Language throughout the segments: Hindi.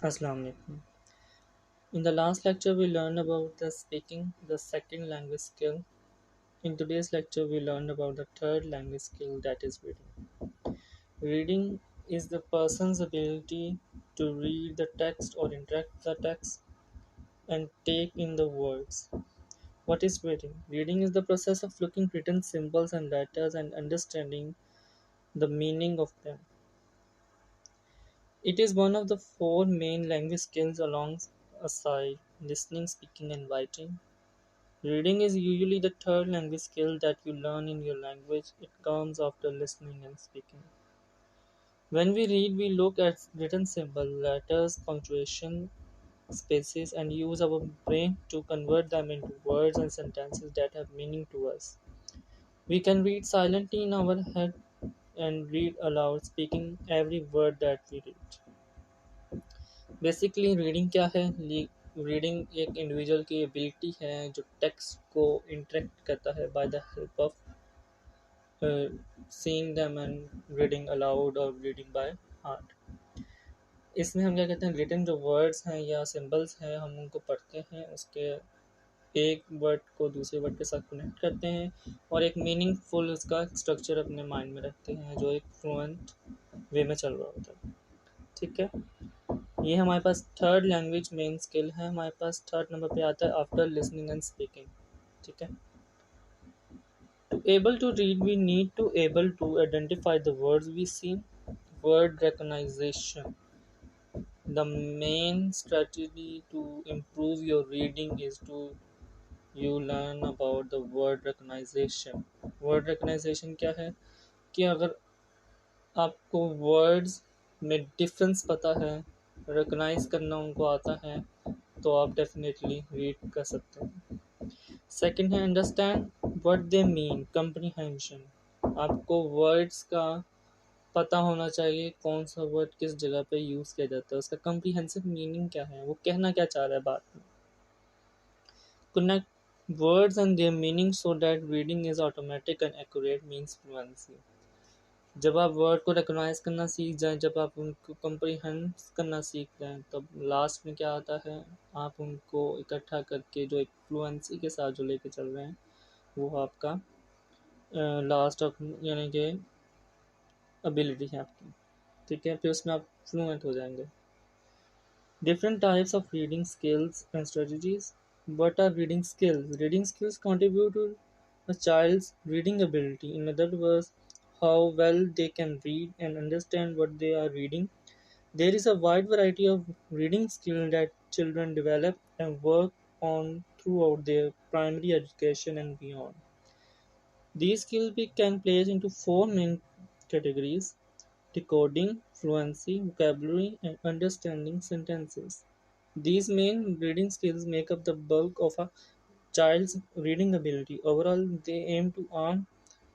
Assalamu alaikum. In the last lecture, we learned about the speaking, the second language skill. In today's lecture, we learned about the third language skill, that is reading. Reading is the person's ability to read the text or interact with the text and take in the words. What is reading? Reading is the process of looking written symbols and letters and understanding the meaning of them. It is one of the four main language skills alongside listening, speaking, and writing. Reading is usually the third language skill that you learn in your language. It comes after listening and speaking. When we read, we look at written symbols, letters, punctuation, spaces, and use our brain to convert them into words and sentences that have meaning to us. We can read silently in our head and read aloud, speaking every word that we read. Basically reading क्या है? रीडिंग एक इंडिविजुअल की एबिलिटी है जो टेक्स्ट को इंटरेक्ट करता है by the help of seeing them and reading allowed और रीडिंग बाय हार्ट. इसमें हम क्या कहते हैं, रिटन जो वर्ड्स हैं या सिंबल्स हैं हम उनको पढ़ते हैं, उसके एक वर्ड को दूसरे वर्ड के साथ कनेक्ट करते हैं और एक मीनिंगफुल उसका स्ट्रक्चर अपने माइंड में रखते हैं जो एक फ्लुएंट वे में चल रहा होता है. ठीक है, ये हमारे पास थर्ड लैंग्वेज मेन स्किल है. हमारे पास थर्ड नंबर पे आता है आफ्टर लिसनिंग एंड स्पीकिंग. ठीक है, to able to read we need to able to identify the words we see. Word recognition, the main strategy to improve your reading is to you learn about the word recognition. Word recognition क्या है कि अगर आपको वर्ड्स में डिफरेंस पता है, रिकग्नाइज करना उनको आता है, तो आप डेफिनेटली रीड कर सकते हैं. सेकंड है understand what they mean, comprehension. आपको वर्ड्स का पता होना चाहिए कौन सा वर्ड किस जगह पे यूज़ किया जाता है, उसका कम्प्रीहेंसिव मीनिंग क्या है, वो कहना क्या चाह रहा है बात में. Connect words and their meaning so that reading is automatic and accurate means fluency. जब आप वर्ड को रिकॉग्नाइज करना सीख जाएं, जब आप उनको कंप्रीहेंड करना सीख जाएं, तब लास्ट में क्या आता है, आप उनको इकट्ठा करके जो एक फ्लुएंसी के साथ जो लेके चल रहे हैं वो आपका लास्ट ऑफ यानी कि एबिलिटी है आपकी. ठीक है, फिर उसमें आप फ्लुएंट हो जाएंगे. Different types of reading skills and strategies. What are reading skills? Reading skills contribute to a child's reading ability. In other words, how well they can read and understand what they are reading. There is a wide variety of reading skills that children develop and work on throughout their primary education and beyond. These skills we can place into four main categories: decoding, fluency, vocabulary, and understanding sentences. These main reading skills make up the bulk of a child's reading ability. Overall, they aim to arm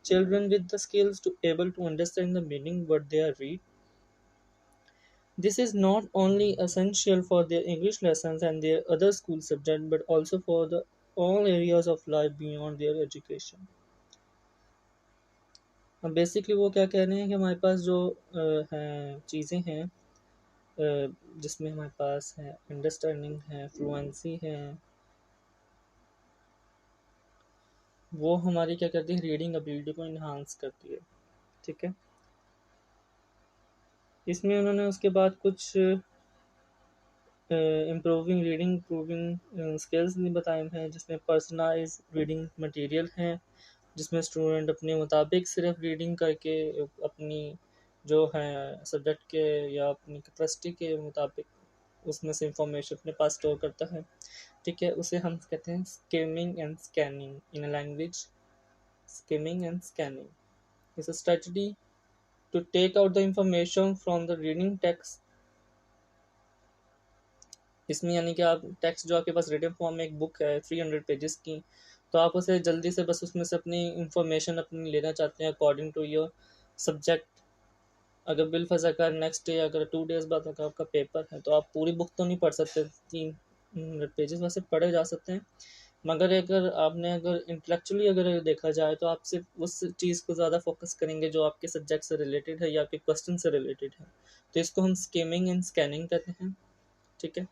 children with the skills to able to understand the meaning what they are read. This is not only essential for their English lessons and their other school subjects, but also for the all areas of life beyond their education. अब बेसिकली वो क्या कह रहे हैं कि हमारे पास जो हैं चीज़ें हैं, जिसमें हमारे पास है अंडरस्टैंडिंग है, फ्लुएंसी है, वो हमारी क्या करती है, रीडिंग एबिलिटी को इन्हांस करती है. ठीक है, इसमें उन्होंने उसके बाद कुछ इम्प्रूविंग रीडिंग इम्प्रूविंग स्किल्स भी बताए हैं, जिसमें पर्सनलाइज रीडिंग मटेरियल है, जिसमें स्टूडेंट अपने मुताबिक सिर्फ रीडिंग करके अपनी जो है सब्जेक्ट के या अपनी कैपेसिटी के मुताबिक उसमें से इंफॉर्मेशन अपने पास स्टोर करता है. ठीक है, उसे हम कहते हैं skimming and scanning. In a language, skimming and scanning is a strategy to take out the information from the reading text. इसमें यानी कि आप टेक्स्ट जो आपके पास रिटन फॉर्म में एक बुक है 300 पेजेस की, तो आप उसे जल्दी से बस उसमें से अपनी इंफॉर्मेशन अपनी लेना चाहते हैं अकॉर्डिंग टू योर सब्जेक्ट. अगर बिल फंसा कर नेक्स्ट डे अगर 2 डेज बाद अगर आपका पेपर है तो आप पूरी बुक तो नहीं पढ़ सकते, 300 पेजेस वैसे पढ़े जा सकते हैं, मगर अगर आपने अगर इंटेलेक्चुअली अगर देखा जाए तो आप सिर्फ उस चीज़ को ज़्यादा फोकस करेंगे जो आपके सब्जेक्ट से रिलेटेड है या आपके क्वेश्चन से रिलेटेड है। तो इसको हम स्किमिंग एंड स्कैनिंग कहते हैं। ठीक है।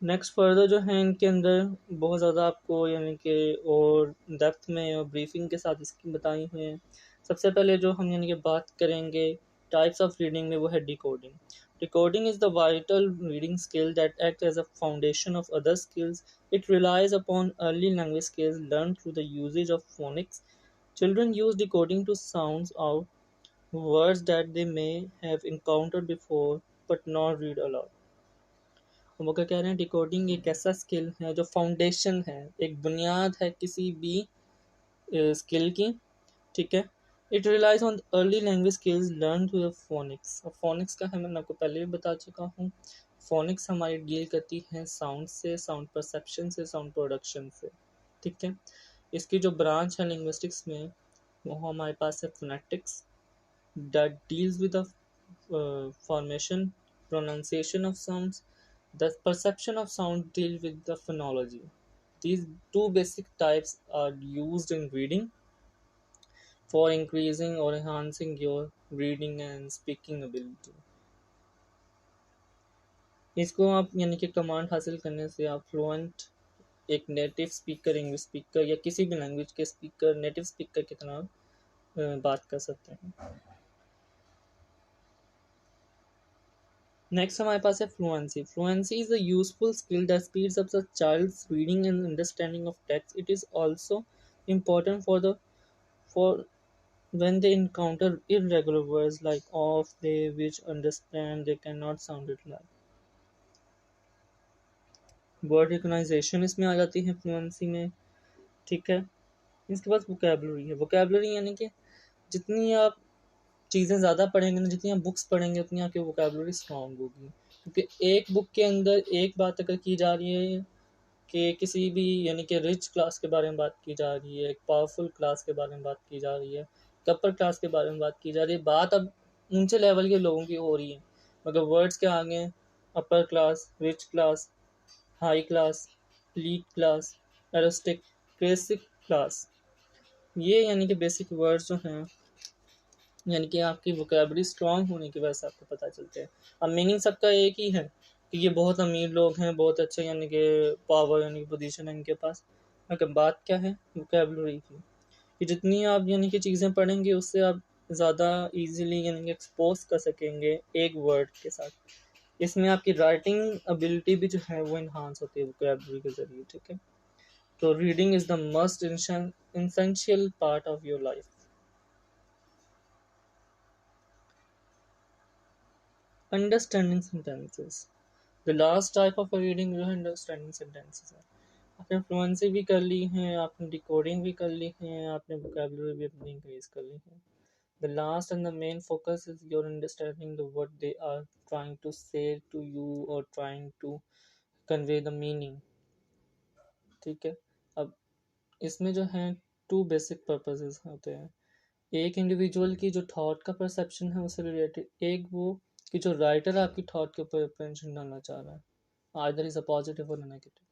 नेक्स्ट फर्दर जो है इनके अंदर बहुत ज़्यादा आपको यानी कि और डेप्थ में और ब्रीफिंग के साथ इसकी बताई हुई हैं। सबसे पहले जो हम यानी कि बात करेंगे टाइप्स ऑफ रीडिंग में, वो है decoding. Decoding is the vital reading skill that act as a foundation of other skills. It relies upon early language skills learn through the usages of phonics. Children use decoding to sound out words that they may have encountered before but not read aloud. वो क्या कह रहे हैं, डिकोडिंग एक ऐसा स्किल है जो फाउंडेशन है, एक बुनियाद है किसी भी स्किल की। ठीक है। It relies on early language skills learn through the phonics. और फोनिक्स का है मैंने आपको पहले भी बता चुका हूँ। फोनिक्स हमारी डील करती है साउंड से, साउंड परसेप्शन से, साउंड प्रोडक्शन से। ठीक है। इसकी जो ब्रांच है लिंग्विस्टिक्स में वो हमारे पास है phonetics, that deals with the formation, pronunciation of sounds. The perception of sound deals with the phonology. These two basic types are used in reading for increasing or enhancing your reading and speaking ability. इसको आप यानी कि कमांड हासिल करने से आप फ्लुएंट एक नेटिव स्पीकर, इंग्लिश स्पीकर या किसी भी लैंग्वेज के स्पीकर, नेटिव स्पीकर की तरह बात कर सकते हैं। नेक्स्ट हमारे पास है fluency. Fluency is a useful skill that speeds up the child's reading and understanding of text. It is also important for when they encounter irregular words like off, they, which, understand, they cannot sound it like. Word recognisation इसमें आ जाती है फ्लुएंसी में। ठीक है। इसके बाद वोकेबलरी है। वोकेबलरी यानी कि जितनी आप चीज़ें ज़्यादा पढ़ेंगे ना, जितनी आप बुक्स पढ़ेंगे उतनी आपकी वोकेबलरी स्ट्रांग होगी। क्योंकि एक बुक के अंदर एक बात अगर की जा रही है कि किसी भी यानी कि रिच क्लास के बारे में बात की जा रही है, एक पावरफुल क्लास के बारे में बात की जा रही है, अपर क्लास के बारे में बात की जा रही है, बात अब ऊंचे लेवल के लोगों की हो रही है, मगर वर्ड्स के आगे upper class, rich class, high class, lead class, एरोस्टिक, बेसिक क्लास, ये यानी कि बेसिक वर्ड्स जो हैं यानी कि आपकी वोकेबलरी स्ट्रांग होने की वजह से आपको पता चलते हैं। अब मीनिंग सबका एक ही है कि ये बहुत अमीर लोग हैं, बहुत अच्छे यानी कि पावर यानी कि पोजीशन है इनके पास। मगर बात क्या है वोकेबलरी की, कि जितनी आप यानी कि चीज़ें पढ़ेंगे उससे आप ज़्यादा इजीली यानी कि एक्सपोज कर सकेंगे एक वर्ड के साथ। इसमें आपकी राइटिंग एबिलिटी भी जो है वो इन्हांस होती है वोकेबलरी के ज़रिए। ठीक है। तो reading is the must essential part of your life. Understanding sentences, the last type of reading जो है अंडरस्टैंडिंग सेंटेंसेस है। आपने फ्लुएंसी भी कर ली है, आपने डिकोडिंग भी कर ली है, आपने वोकेबलरी भी अपनी इंक्रीज कर ली है। The last and the main focus is your understanding the what they are trying to say to you or trying to convey the meaning. ठीक है। अब इसमें जो है टू बेसिक पर्पसेस होते हैं। एक इंडिविजुअल की जो थॉट का परसेप्शन है उससे रिलेटेड, एक वो कि जो राइटर आपकी थॉट के ऊपर अटेंशन डालना चाह रहा है, आइदर इज अ पॉजिटिव और negative.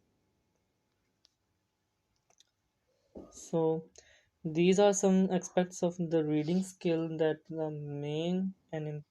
So these are some aspects of the reading skill that the main and important